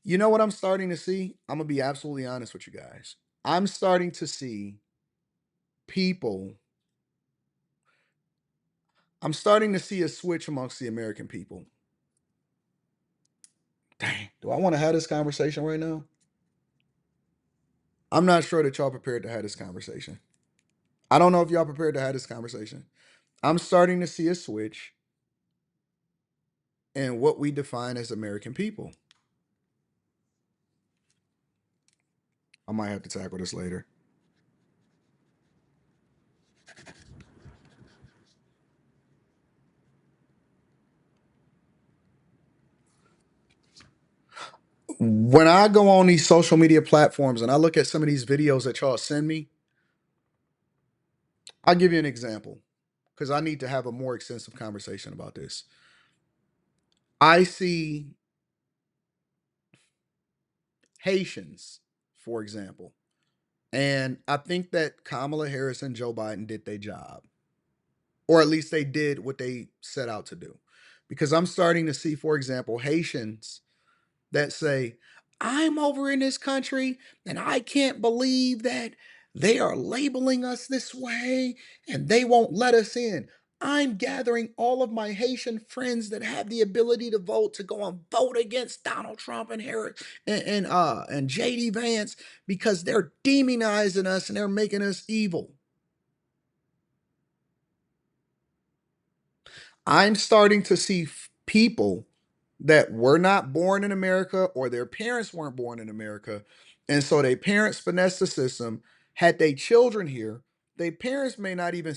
You know what I'm starting to see? I'm gonna be absolutely honest with you guys. I'm starting to see people. I'm starting to see a switch amongst the American people. Dang, do I want to have this conversation right now? I'm not sure that y'all prepared to have this conversation. I don't know if y'all prepared to have this conversation. I'm starting to see a switch in what we define as American people. I might have to tackle this later. When I go on these social media platforms and I look at some of these videos that y'all send me, I'll give you an example because I need to have a more extensive conversation about this. I see Haitians, for example, and I think that Kamala Harris and Joe Biden did their job, or at least they did what they set out to do. Because I'm starting to see, for example, Haitians that say, I'm over in this country and I can't believe that they are labeling us this way and they won't let us in. I'm gathering all of my Haitian friends that have the ability to vote to go and vote against Donald Trump and Harris and JD Vance because they're demonizing us and they're making us evil. I'm starting to see people that were not born in America or their parents weren't born in America. And so their parents finessed the system, had their children here. Their parents may not even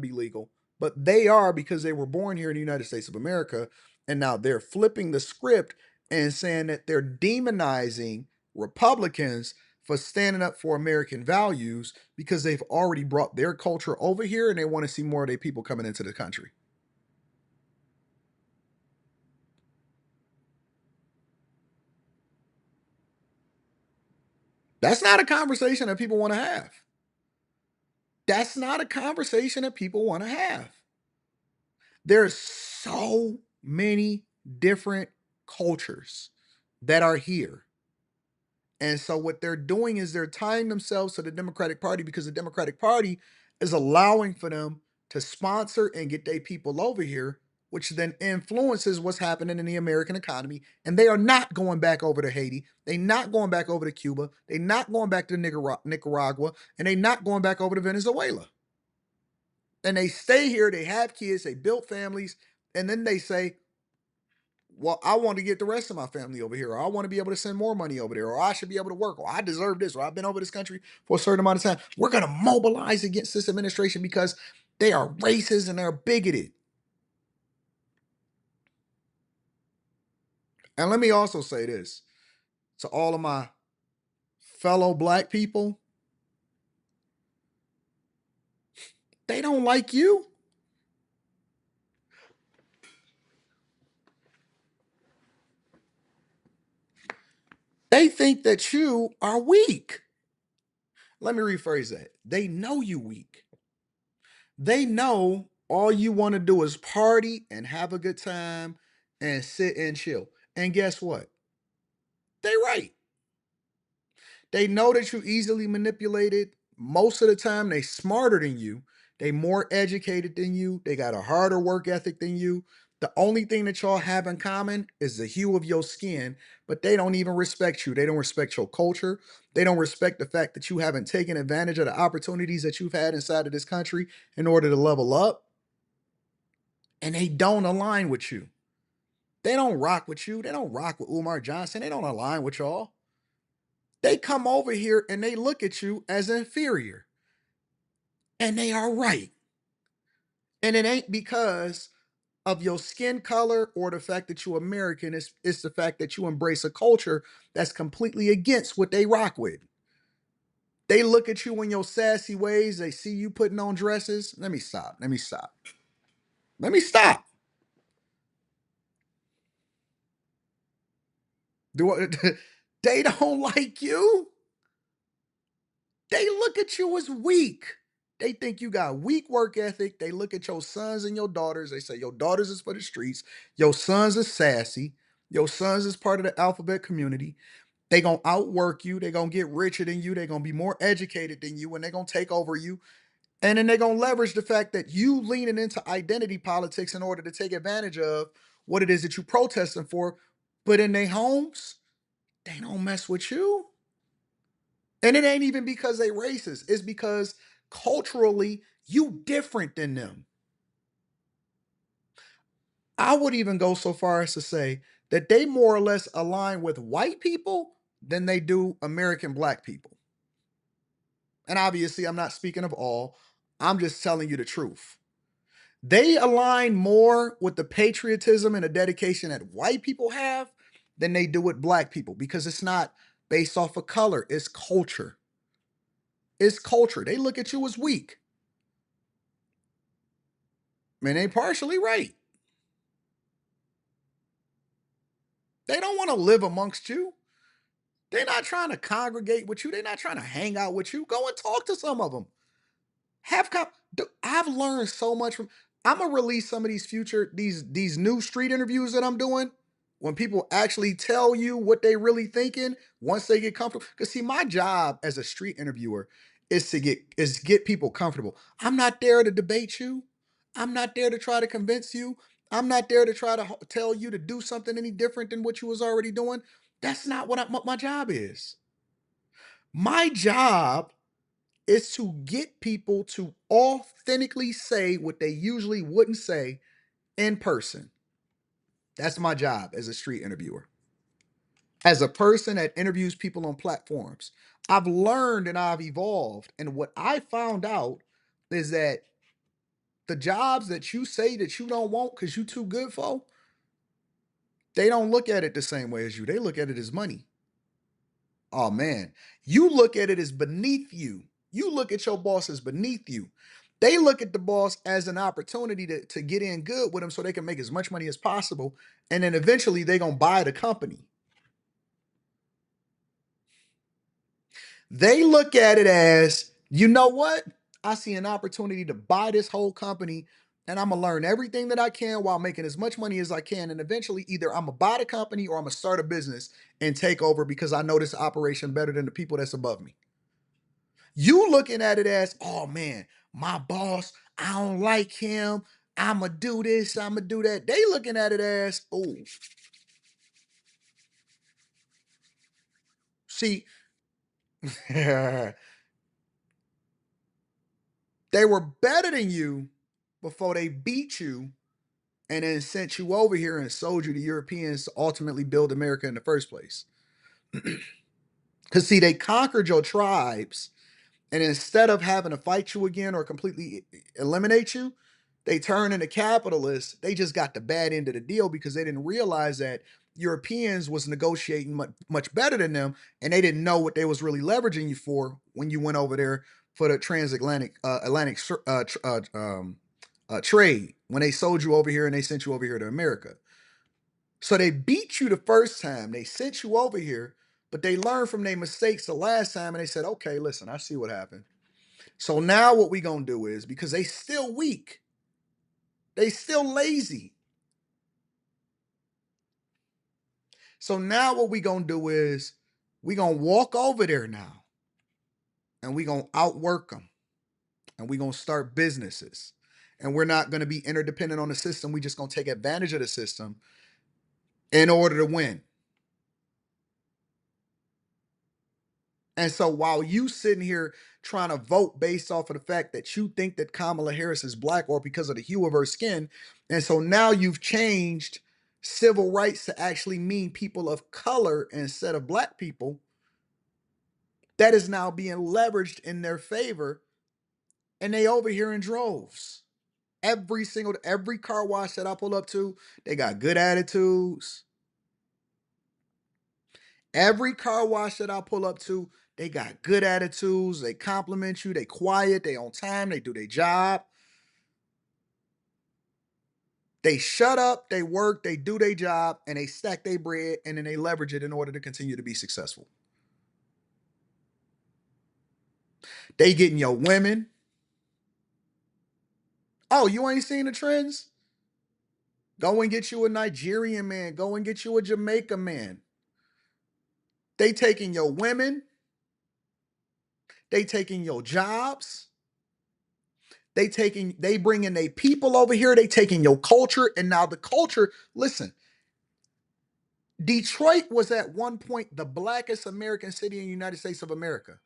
be legal, but they are because they were born here in the United States of America. And now they're flipping the script and saying that they're demonizing Republicans for standing up for American values because they've already brought their culture over here and they want to see more of their people coming into the country. That's not a conversation that people want to have. That's not a conversation that people want to have. There's so many different cultures that are here. And so what they're doing is they're tying themselves to the Democratic Party because the Democratic Party is allowing for them to sponsor and get their people over here, which then influences what's happening in the American economy. And they are not going back over to Haiti. They're not going back over to Cuba. They're not going back to Nicaragua. And they're not going back over to Venezuela. And they stay here. They have kids. They build families. And then they say, well, I want to get the rest of my family over here, or I want to be able to send more money over there, or I should be able to work, or I deserve this, or I've been over this country for a certain amount of time. We're going to mobilize against this administration because they are racist and they're bigoted. And let me also say this to all of my fellow black people, they don't like you. They think that you are weak. Let me rephrase that. They know you weak. They know all you want to do is party and have a good time and sit and chill. And guess what? They right. They know that you easily manipulated. Most of the time, they smarter than you. They more educated than you. They got a harder work ethic than you. The only thing that y'all have in common is the hue of your skin, but they don't even respect you. They don't respect your culture. They don't respect the fact that you haven't taken advantage of the opportunities that you've had inside of this country in order to level up. And they don't align with you. They don't rock with you. They don't rock with Umar Johnson. They don't align with y'all. They come over here and they look at you as inferior. And they are right. And it ain't because of your skin color or the fact that you're American. It's the fact that you embrace a culture that's completely against what they rock with. They look at you in your sassy ways. They see you putting on dresses. Let me stop. Let me stop. Let me stop. Do I, they don't like you. They look at you as weak. They think you got weak work ethic. They look at your sons and your daughters. They say your daughters is for the streets. Your sons are sassy. Your sons is part of the alphabet community. They gonna outwork you. They gonna get richer than you. They gonna be more educated than you, and they gonna take over you. And then they gonna leverage the fact that you leaning into identity politics in order to take advantage of what it is that you protesting for. But in their homes, they don't mess with you. And it ain't even because they racist. It's because culturally you different than them. I would even go so far as to say that they more or less align with white people than they do American black people. And obviously, I'm not speaking of all, I'm just telling you the truth. They align more with the patriotism and the dedication that white people have than they do with black people because it's not based off of color, it's culture. It's culture. They look at you as weak. Man, they partially right. They don't want to live amongst you. They're not trying to congregate with you. They're not trying to hang out with you. Go and talk to some of them. Have I've learned so much from. I'm gonna release some of these future these new street interviews that I'm doing. When people actually tell you what they really thinking once they get comfortable. Because see, my job as a street interviewer is get people comfortable. I'm not there to debate you. I'm not there to try to convince you. I'm not there to try to tell you to do something any different than what you was already doing. That's not what my job is. My job is to get people to authentically say what they usually wouldn't say in person. That's my job as a street interviewer. As a person that interviews people on platforms, I've learned and I've evolved. And what I found out is that the jobs that you say that you don't want because you too good for, they don't look at it the same way as you. They look at it as money. Oh man, you look at it as beneath you. You look at your boss as beneath you. They look at the boss as an opportunity to get in good with them so they can make as much money as possible. And then eventually they're going to buy the company. They look at it as, you know what? I see an opportunity to buy this whole company and I'm going to learn everything that I can while making as much money as I can. And eventually either I'm going to buy the company or I'm going to start a business and take over because I know this operation better than the people that's above me. You looking at it as, oh man, my boss, I don't like him. I'ma do this, I'ma do that. They looking at it as, oh, see, they were better than you before they beat you and then sent you over here and sold you to Europeans to ultimately build America in the first place. Because see, they conquered your tribes. And instead of having to fight you again or completely eliminate you, they turn into capitalists. They just got the bad end of the deal because they didn't realize that Europeans was negotiating much better than them, and they didn't know what they was really leveraging you for when you went over there for the transatlantic Atlantic trade. When they sold you over here and they sent you over here to America, so they beat you the first time. They sent you over here, but they learned from their mistakes the last time, and they said, "Okay, listen, I see what happened. So now what we gonna do is because they still weak, they still lazy. So now what we gonna do is we gonna walk over there now and we gonna outwork them and we gonna start businesses. And we're not gonna be interdependent on the system. We just gonna take advantage of the system in order to win. And so while you sitting here trying to vote based off of the fact that you think that Kamala Harris is black or because of the hue of her skin, and so now you've changed civil rights to actually mean people of color instead of black people, that is now being leveraged in their favor, and they over here in droves. Every car wash that I pull up to, they got good attitudes. Every car wash that I pull up to, they got good attitudes. They compliment you. They quiet. They on time. They do their job. They shut up. They work. They do their job, and they stack their bread, and then they leverage it in order to continue to be successful. They getting your women. Oh, you ain't seen the trends? Go and get you a Nigerian man. Go and get you a Jamaican man. They taking your women. They taking your jobs. They bringing their people over here. They taking your culture. And now the culture, listen, Detroit was at one point the blackest American city in the United States of America.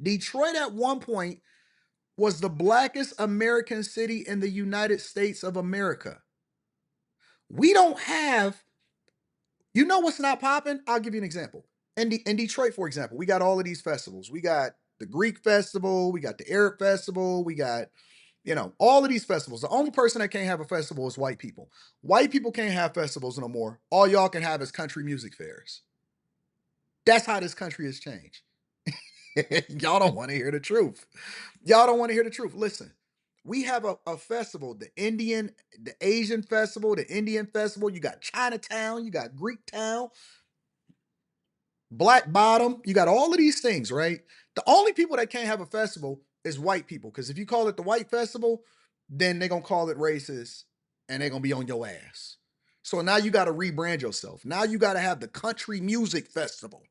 Detroit at one point was the blackest American city in the United States of America. We don't have, you know what's not popping? I'll give you an example. In Detroit, for example, we got all of these festivals. We got the Greek festival, we got the Arab festival, we got, all of these festivals. The only person that can't have a festival is white people. White people can't have festivals no more. All y'all can have is country music fairs. That's how this country has changed. Y'all don't want to hear the truth. Y'all don't want to hear the truth. Listen, we have a festival, the Asian festival, the Indian festival. You got Chinatown, you got Greek Town, Black Bottom. You got all of these things, right? The only people that can't have a festival is white people. Because if you call it the white festival, then they're going to call it racist and they're going to be on your ass. So now you got to rebrand yourself. Now you got to have the country music festival.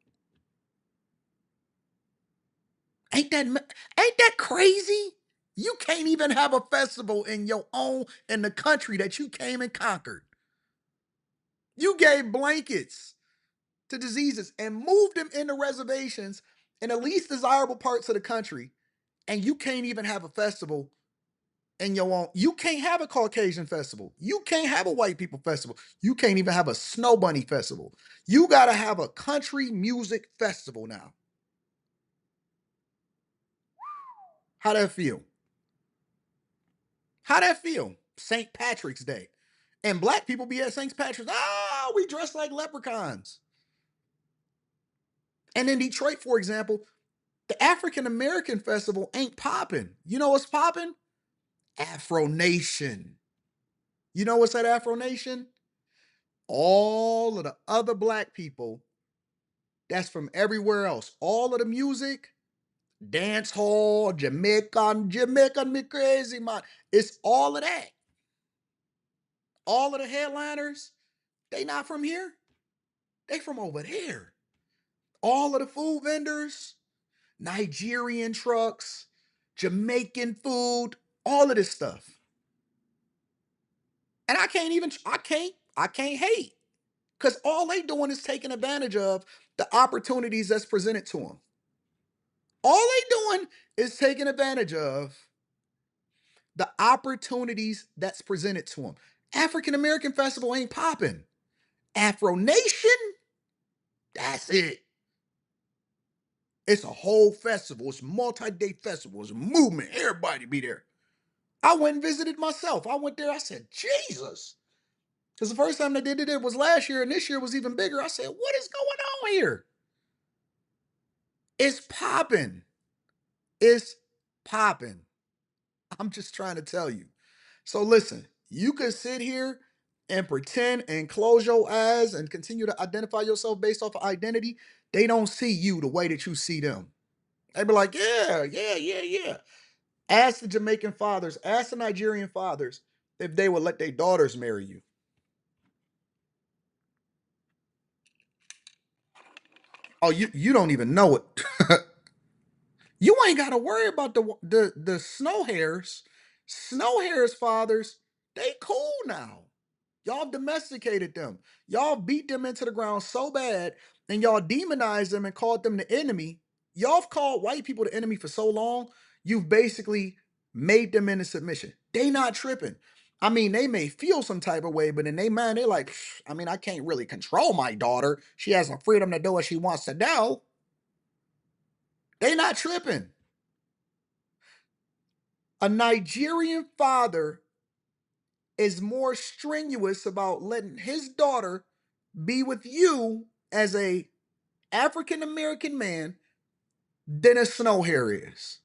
Ain't that crazy? You can't even have a festival in the country that you came and conquered. You gave blankets to diseases and moved them into reservations in the least desirable parts of the country, and you can't even have a festival in your own. You can't have a Caucasian festival. You can't have a white people festival. You can't even have a snow bunny festival. You got to have a country music festival now. How that feel? How that feel? St. Patrick's Day. And black people be at St. Patrick's. Ah, we dress like leprechauns. And in Detroit, for example, the African American festival ain't popping. You know what's popping? Afro Nation. You know what's at Afro Nation? All of the other black people that's from everywhere else. All of the music, dance hall, Jamaican me crazy, man. It's all of that. All of the headliners, they not from here. They from over there. All of the food vendors, Nigerian trucks, Jamaican food, all of this stuff. And I can't hate. Because all they doing is taking advantage of the opportunities that's presented to them. All they doing is taking advantage of the opportunities that's presented to them. African American Festival ain't popping. Afro Nation, that's it. It's a whole festival. It's a multi-day festival. It's a movement. Everybody be there. I went and visited myself. I went there. I said, Jesus. Because the first time they did it was last year, and this year was even bigger. I said, what is going on here? It's popping. It's popping. I'm just trying to tell you. So listen, you can sit here and pretend and close your eyes and continue to identify yourself based off of identity. They don't see you the way that you see them. They be like, yeah, yeah, yeah, yeah. Ask the Jamaican fathers, ask the Nigerian fathers if they would let their daughters marry you. Oh, you don't even know it. You ain't got to worry about the snow hairs. Snow hairs fathers, they cool now. Y'all domesticated them. Y'all beat them into the ground so bad, and y'all demonized them and called them the enemy. Y'all have called white people the enemy for so long, you've basically made them into submission. They not tripping. I mean, they may feel some type of way, but in their mind, they're like, I mean, I can't really control my daughter. She has the freedom to do what she wants to do. They not tripping. A Nigerian father is more strenuous about letting his daughter be with you as a African American man than a snow hare is.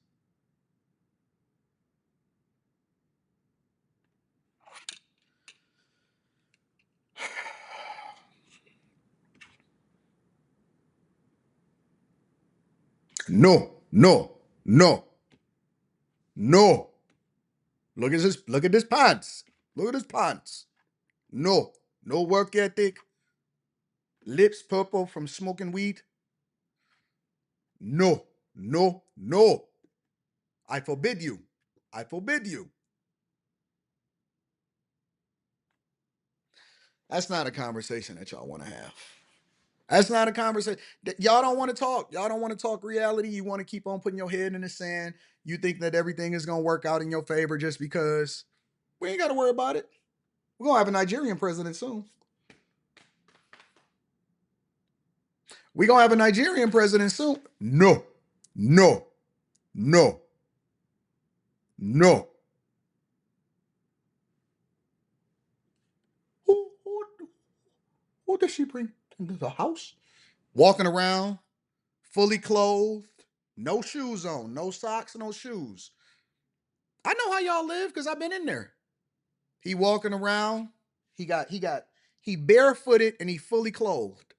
No, no, no, no. Look at this pants. Look at his pants. No. No work ethic. Lips purple from smoking weed. No. No. No. I forbid you. I forbid you. That's not a conversation that y'all want to have. That's not a conversation. Y'all don't want to talk. Y'all don't want to talk reality. You want to keep on putting your head in the sand. You think that everything is going to work out in your favor just because we ain't got to worry about it. We're going to have a Nigerian president soon. We're going to have a Nigerian president soon. No, no, no, no. Who does she bring into the house? Walking around, fully clothed, no shoes on, no socks, no shoes. I know how y'all live because I've been in there. He walking around, he barefooted and he fully clothed.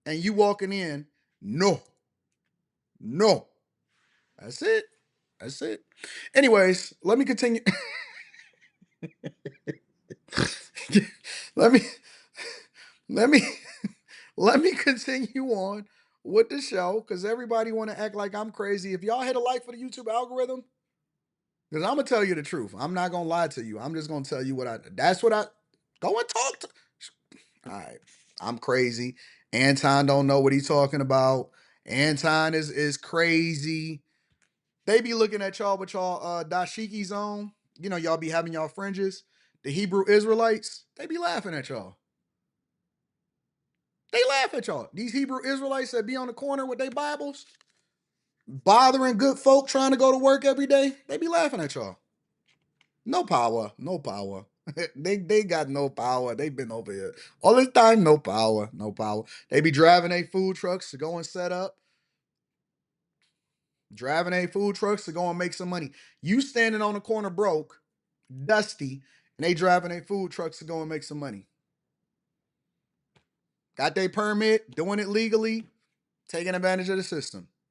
And you walking in, no, no. That's it. That's it. Anyways, let me continue. let me let me let me continue on with the show because everybody want to act like I'm crazy. If y'all hit a like for the YouTube algorithm, because I'm gonna tell you the truth. I'm not gonna lie to you. I'm just gonna tell you what I. That's what I. Go and talk to. All right, I'm crazy. Anton don't know what he's talking about. Anton is crazy. They be looking at y'all with y'all dashikis on. You know, y'all be having y'all fringes. The Hebrew Israelites, they be laughing at y'all. They laugh at y'all. These Hebrew Israelites that be on the corner with their Bibles, bothering good folk trying to go to work every day, they be laughing at y'all. No power, no power. they got no power. They've been over here all this time. No power, no power. They be driving their food trucks to go and set up, driving their food trucks to go and make some money. You standing on the corner broke, dusty, and they driving their food trucks to go and make some money. Got their permit, doing it legally, taking advantage of the system.